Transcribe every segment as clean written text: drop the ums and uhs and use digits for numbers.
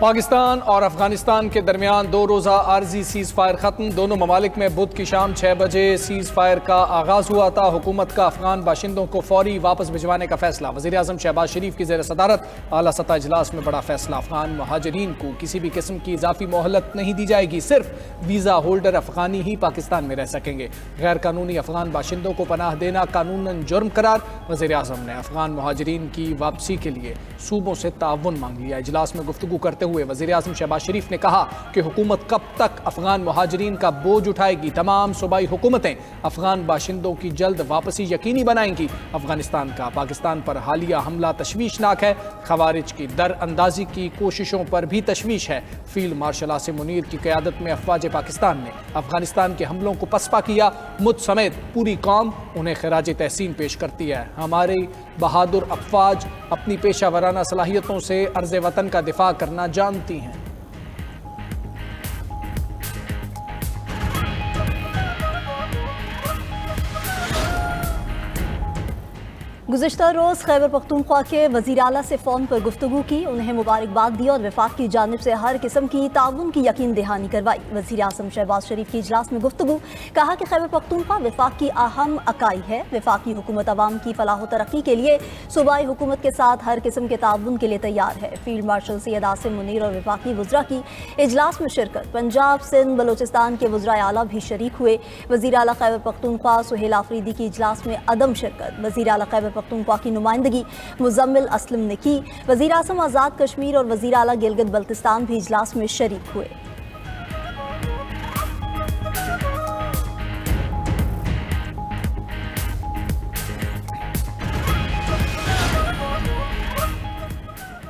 पाकिस्तान और अफगानिस्तान के दरमियान 2 रोज़ा आर्जी सीज़ फायर ख़त्म। दोनों ममालिक में बुध की शाम 6 बजे सीज़ फायर का आगाज़ हुआ था। हुकूमत का अफगान बाशिंदों को फौरी वापस भिजवाने का फैसला। वज़ीर आज़म शहबाज शरीफ की ज़ेर सदारत आला सतह इजलास में बड़ा फैसला। अफगान महाजरीन को किसी भी किस्म की इजाफी मोहलत नहीं दी जाएगी। सिर्फ वीज़ा होल्डर अफगानी ही पाकिस्तान में रह सकेंगे। गैर कानूनी अफगान बाशिंदों को पनाह देना कानूनन जुर्म करार। वज़ीर आज़म ने अफगान महाजरीन की वापसी के लिए सूबों से ताउन मांग लिया। इजलास में गुफ्तगू करते हुए वज़ीर आज़म शहबाज शरीफ ने कहा कि हुकूमत कब तक अफगान महाजरीन का बोझ उठाएगी। तमाम सूबाई हुकूमतें अफगान बाशिंदों की जल्द वापसी यकीनी बनाएंगी। अफगानिस्तान का पाकिस्तान पर हालिया हमला तशवीशनाक है। खवारिज की दर अंदाजी की कोशिशों पर भी तशवीश है। फील्ड मार्शल आसिम मुनीर की क़यादत में अफवाज पाकिस्तान ने अफगानिस्तान के हमलों को पसपा किया। मुझ समेत पूरी कौम उन्हें खराज तहसीन पेश करती है। हमारी बहादुर अफवाज अपनी पेशा वराना सलाहियतों से अर्ज़ वतन का दिफा करना जानती हैं। गुज़िश्ता रोज़ खैबर पख्तूनख्वा के वज़ीर आला से फ़ोन पर गुफ्तगू की, उन्हें मुबारकबाद दी और वफाक की जानिब से हर किस्म की ताउन की यकीन दहानी करवाई। वज़ीर आज़म शहबाज शरीफ की इजलास में गुफ्तगू, कहा कि खैबर पख्तूनख्वा वफाक की अहम अकाई है। वफाकी हुकूमत अवाम की फलाह तरक्की के लिए सूबाई हुकूमत के साथ हर किस्म के ताउन के लिए तैयार है। फील्ड मार्शल सैयद आसिम मुनीर और वफाकी वज़रा की इजलास में शिरकत। पंजाब सिंध बलोचिस्तान के वज़रा आला भी शरीक हुए। वज़ीर आला खैबर पख्तूनख्वा सुहेल आफरीदी की इजलास में अदम शिरकत। वज़ीर आला खैबर पख्तूनख्वा की नुमाइंदगी मुजम्मिल असलम ने की। वज़ीर आज़म आज़ाद कश्मीर और वज़ीर आला गिलगित बल्तिस्तान भी इजलास में शरीक हुए।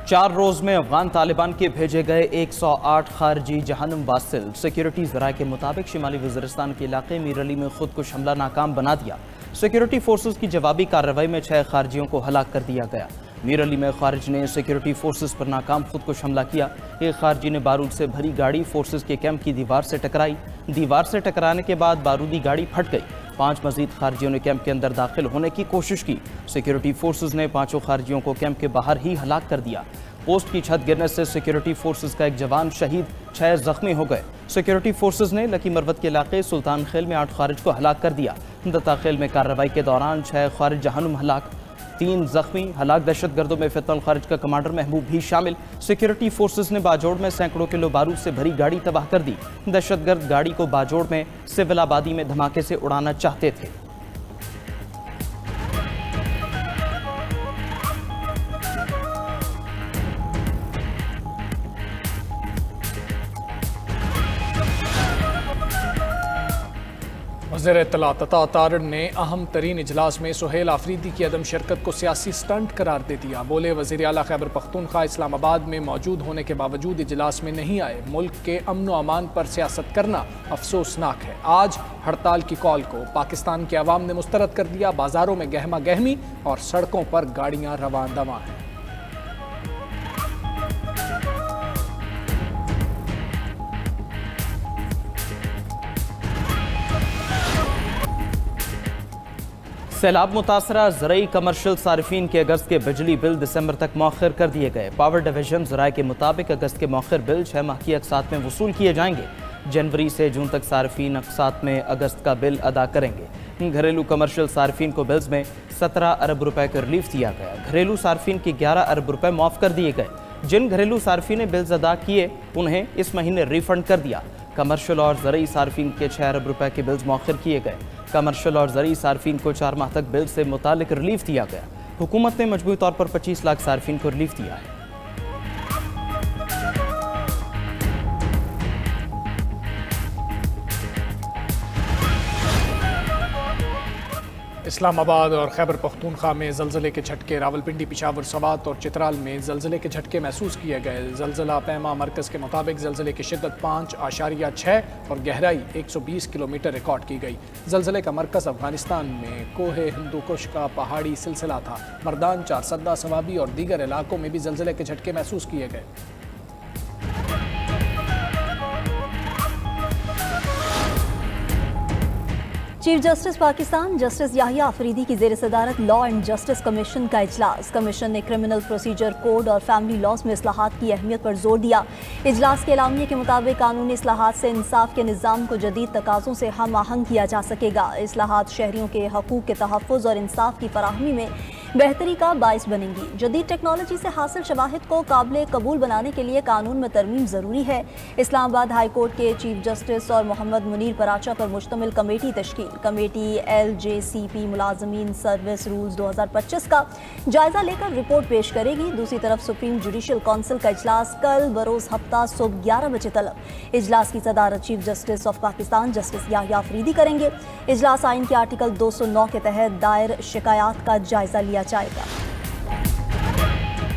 चार रोज में अफगान तालिबान के भेजे गए 108 खारजी जहन्नुम वासिल। सिक्योरिटी ज़राए के मुताबिक शिमाली वज़ीरिस्तान के इलाके मीर अली में खुदकुश हमला नाकाम बना दिया। सिक्योरिटी फोर्सेस की जवाबी कार्रवाई में 6 खारजियों को हलाक कर दिया गया। मीर अली में खारिज ने सिक्योरिटी फोर्सेस पर नाकाम खुदकुश हमला किया। एक खारजी ने बारूद से भरी गाड़ी फोर्सेस के कैंप की दीवार से टकराई। दीवार से टकराने के बाद बारूदी गाड़ी फट गई। 5 मजीद खारजियों ने कैंप के अंदर दाखिल होने की कोशिश की। सिक्योरिटी फोर्सेस ने 5 खारजियों को कैंप के बाहर ही हलाक कर दिया। पोस्ट की छत गिरने से सिक्योरिटी फोर्सेस का एक जवान शहीद, 6 जख्मी हो गए। सिक्योरिटी फोर्सेस ने लकी मरवत के इलाके सुल्तान खेल में 8 खारिज को हलाक कर दिया। दत्ता खेल में कार्रवाई के दौरान 6 खारिज जहन्नुम हलाक, 3 जख्मी। हलाक दहशतगर्दों में फितनुल खारिज का कमांडर महबूब भी शामिल। सिक्योरिटी फोर्सेस ने बाजोड़ में सैकड़ों किलो बारूद से भरी गाड़ी तबाह कर दी। दहशतगर्द गाड़ी को बाजोड़ में सिविल आबादी में धमाके से उड़ाना चाहते थे। वज़ीर इत्तलात अता तारड़ ने अहम तरीन इजलास में सुहेल आफरीदी की अदम शिरकत को सियासी स्टंट करार दे दिया। बोले, वज़ीर आला खैबर पख्तूनख्वा इस्लामाबाद में मौजूद होने के बावजूद इजलास में नहीं आए। मुल्क के अमन व अमान पर सियासत करना अफसोसनाक है। आज हड़ताल की कॉल को पाकिस्तान के अवाम ने मुस्तरद कर दिया। बाजारों में गहमा गहमी और सड़कों पर गाड़ियाँ रवां दवां हैं। सैलाब मुतासरा ज़रई कमर्शियल सारिफीन के अगस्त के बिजली बिल दिसंबर तक मौखर कर दिए गए। पावर डिवीजन ज़राए के मुताबिक अगस्त के मौखर बिल 6 माह की अक़सात में वसूल किए जाएंगे। जनवरी से जून तक सारिफीन अक़सात में अगस्त का बिल अदा करेंगे। घरेलू कमर्शियल सारिफीन को बिल्स में 17 अरब रुपए का रिलीफ दिया गया। घरेलू सारिफीन के 11 अरब रुपए माफ़ कर दिए गए। जिन घरेलू सारिफीन ने बिल्स अदा किए उन्हें इस महीने रिफंड कर दिया। कमर्शियल और ज़रई सारिफीन के 6 अरब रुपए के बिल्स मौखर किए गए। कमर्शियल और ज़रई सारिफीन को 4 माह तक बिल से मुतालिक रिलीफ दिया गया। हुकूमत ने मजबूरी तौर पर 25 लाख सारिफीन को रिलीफ दिया है। इस्लामाबाद और खैबर पख्तूनख्वा में ज़लज़ले के झटके। रावलपिंडी, पिशावर, सवात और चित्राल में ज़लज़ले के झटके महसूस किए गए। ज़लज़ला पैमा मरकज़ के मुताबिक ज़लज़ले की शिद्दत 5.6 और गहराई 120 किलोमीटर रिकॉर्ड की गई। ज़लज़ले का मरकज़ अफगानिस्तान में कोहे हिंदुकुश का पहाड़ी सिलसिला था। मर्दान, चारसद्दा, सवाबी और दीगर इलाकों में भी ज़लज़ले के झटके महसूस किए गए। Chief justice Pakistan justice Yahya Afridi की ज़ेर सदारत लॉ एंड जस्टिस कमीशन का इजलास। कमीशन ने क्रिमिनल प्रोसीजर कोड और फैमिली लॉज में इस्लाहात की अहमियत पर जोर दिया। इजलास के एलामिये के मुताबिक कानूनी इस्लाहात से इंसाफ के निज़ाम को जदीद तकाज़ों से हम आहंग किया जा सकेगा। इस्लाहात शहरियों के हकूक़ के तहफ़्फ़ुज़ और इंसाफ की फराहमी में बेहतरी का बाइस बनेंगी। जदीद टेक्नोलॉजी से हासिल शवाहिद को काबिल कबूल बनाने के लिए कानून में तरमीम ज़रूरी है। इस्लामाबाद हाई कोर्ट के चीफ जस्टिस और मोहम्मद मुनीर पराचा पर मुश्तमिल कमेटी तश्कील। कमेटी LJCP मुलाजमीन सर्विस रूल्स 2025 का जायजा लेकर रिपोर्ट पेश करेगी। दूसरी तरफ सुप्रीम जुडिशल काउंसिल का इजलास कल बरोज़ हफ्ता सुबह 11 बजे तलब। इजलास की सदारत chief justice of Pakistan justice Yahya Afridi करेंगे। इजलास आइन के आर्टिकल 209 के तहत दायर शिकायत का जायजा लिया जाएगा।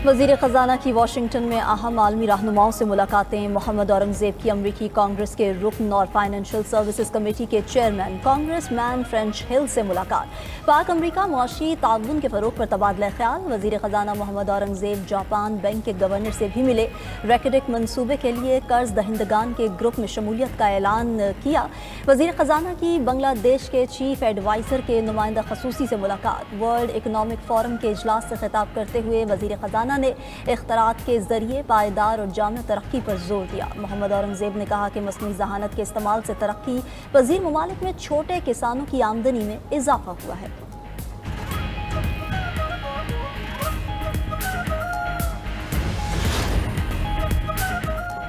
वज़ीर ख़जाना की वाशिंगटन में अहम आलमी रहनुमाओं से मुलाकातें। मोहम्मद औरंगज़ेब की अमरीकी कांग्रेस के रुकन और फाइनेंशियल सर्विसेज कमेटी के चेयरमैन कांग्रेसमैन फ्रेंच हिल से मुलाकात। पाक अमरीका मुआशी ताउन के फ़रोग़ पर तबादला ख्याल। वज़ीर ख़जाना मोहम्मद औरंगज़ेब जापान बैंक के गवर्नर से भी मिले। रेकेडिक मनसूबे के लिए कर्ज दहिंदगान के ग्रुप में शमूलियत का ऐलान किया। वज़ीर ख़जाना की बांग्लादेश के चीफ एडवाइज़र के नुमाइंदा खसूसी से मुलाकात। वर्ल्ड इकनॉमिक फोरम के इजलास से खिताब करते हुए वज़ीर ख़जाना ने इख्तरात के जरिए पायदार और जाम तरक्की पर जोर दिया। मोहम्मद औरंगज़ेब ने कहा कि मसनूई ज़हानत के इस्तेमाल से तरक्की पज़ीर ममालिक में छोटे किसानों की आमदनी में इजाफा हुआ है।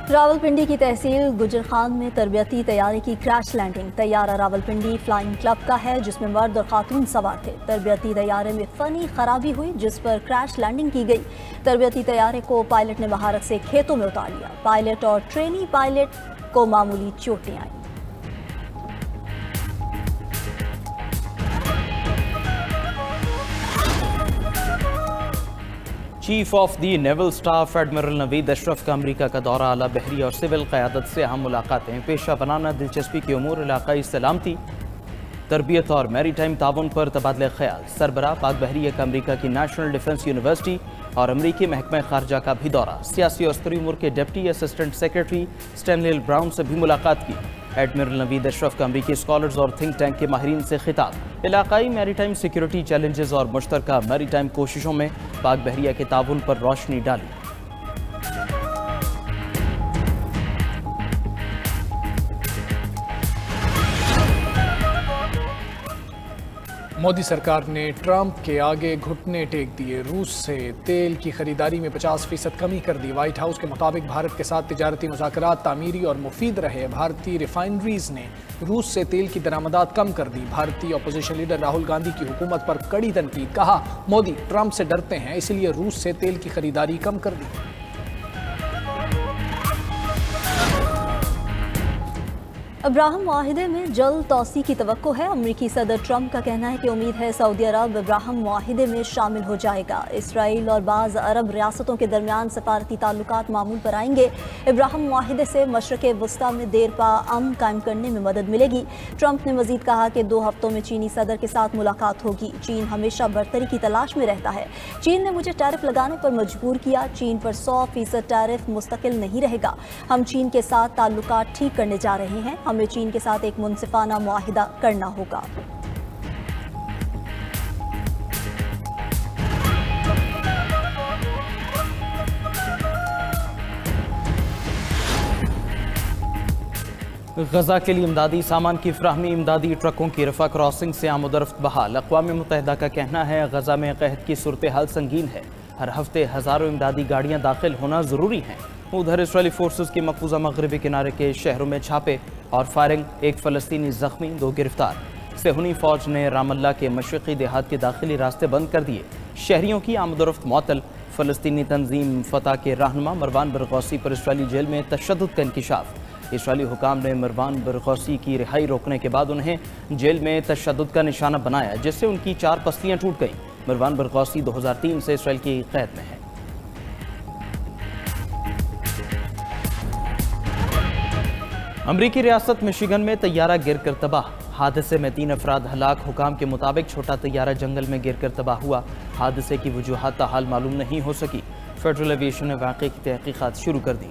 रावलपिंडी की तहसील गुजरखान में तरबियती तैयारी की क्रैश लैंडिंग। तैयारा रावलपिंडी फ्लाइंग क्लब का है जिसमें मर्द और खातून सवार थे। तरबियती तैयारे में फ़नी खराबी हुई जिस पर क्रैश लैंडिंग की गई। तरबियती तैयारे को पायलट ने महारत से खेतों में उतार लिया। पायलट और ट्रेनी पायलट को मामूली चोटें आईं। Chief of the naval staff admiral Naveed Ashraf का अमरीका का दौरा। आला बहरी और सिविल क़यादत से अहम मुलाकातें। पेशा बनाना दिलचस्पी के उमूर, इलाकाई सलामती, तरबियत और मैरी टाइम ताउन पर तबादला ख्याल। सरबरा पाक बहरिया का अमरीका की नेशनल डिफेंस यूनिवर्सिटी और अमरीकी महकमा खारजा का भी दौरा। सियासी और स्तरी उमूर के deputy assistant secretary Stanley brown से भी मुलाकात की। एडमिरल नवीद अशरफ का अमरीकी स्कॉलर्स और थिंक टैंक के माहिरीन से खिताब। इलाकाई मैरीटाइम सिक्योरिटी चैलेंजेस और मुश्तरका मैरीटाइम कोशिशों में पाक बहरिया के ताउन पर रोशनी डाली। मोदी सरकार ने ट्रंप के आगे घुटने टेक दिए। रूस से तेल की खरीदारी में 50% कमी कर दी। व्हाइट हाउस के मुताबिक भारत के साथ तिजारती मुज़ाकरात तामीरी और मुफीद रहे। भारतीय रिफाइनरीज ने रूस से तेल की दरामदात कम कर दी। भारतीय अपोजिशन लीडर राहुल गांधी की हुकूमत पर कड़ी तनकीद। कहा, मोदी ट्रंप से डरते हैं इसलिए रूस से तेल की खरीदारी कम कर दी। अब्राहम मुआहिदे में जल्द तौसी की तवक्को है। अमरीकी सदर ट्रंप का कहना है कि उम्मीद है सऊदी अरब अब्राहम मुआहिदे में शामिल हो जाएगा। इसराइल और बाज़ अरब रियासतों के दरमियान सफारती ताल्लुकात मामूल पर आएंगे। अब्राहम मुआहिदे से मशरक़ वस्ता में देर पा अमन कायम करने में मदद मिलेगी। ट्रंप ने मजीद कहा कि 2 हफ्तों में चीनी सदर के साथ मुलाकात होगी। चीन हमेशा बढ़तरी की तलाश में रहता है। चीन ने मुझे टैरिफ लगाने पर मजबूर किया। चीन पर 100% टैरिफ मुस्तकिल नहीं रहेगा। हम चीन के साथ ताल्लुकात ठीक करने जा रहे हैं। हमें चीन के साथ एक मुनसिफाना मुआहिदा करना होगा। गजा के लिए इमदादी सामान की फराहमी। इमदादी ट्रकों की रफा क्रॉसिंग से आमदरफ्त बहाल। अक़वाम मुत्तहिदा का कहना है गजा में कहत की सूरत हाल संगीन है। हर हफ्ते हज़ारों इमदादी गाड़ियाँ दाखिल होना ज़रूरी हैं। उधर इसराइली फोर्सेस के मकबूजा मगरबी किनारे के शहरों में छापे और फायरिंग। 1 फ़लस्तीनी ज़ख्मी, 2 गिरफ्तार। सेहूनी फ़ौज ने रामल्ला के मशरक़ी देहात के दाखिली रास्ते बंद कर दिए। शहरियों की आमदरफ्त मुअत्तल। फ़लस्तीनी तंजीम फ़तह के रहनुमा मरवान बरगौसी पर इसराइली जेल में तशद्दुद का इंकिशाफ। इसराइली हुकाम ने मरवान बरगौसी की रिहाई रोकने के बाद उन्हें जेल में तशद्दुद का निशाना बनाया, जिससे उनकी 4 पसलियाँ टूट गईं। मरवान बरगौसी 2003 से इसराइल की कैद में है। अमरीकी रियासत मिशिगन में तैयारा गिरकर तबाह। हादसे में 3 अफराद हलाक। हुकाम के मुताबिक छोटा तैयारा जंगल में गिरकर तबाह हुआ। हादसे की वजूहात ताहाल मालूम नहीं हो सकी। फेडरल एविएशन ने वाक़े की तहकीकात शुरू कर दी।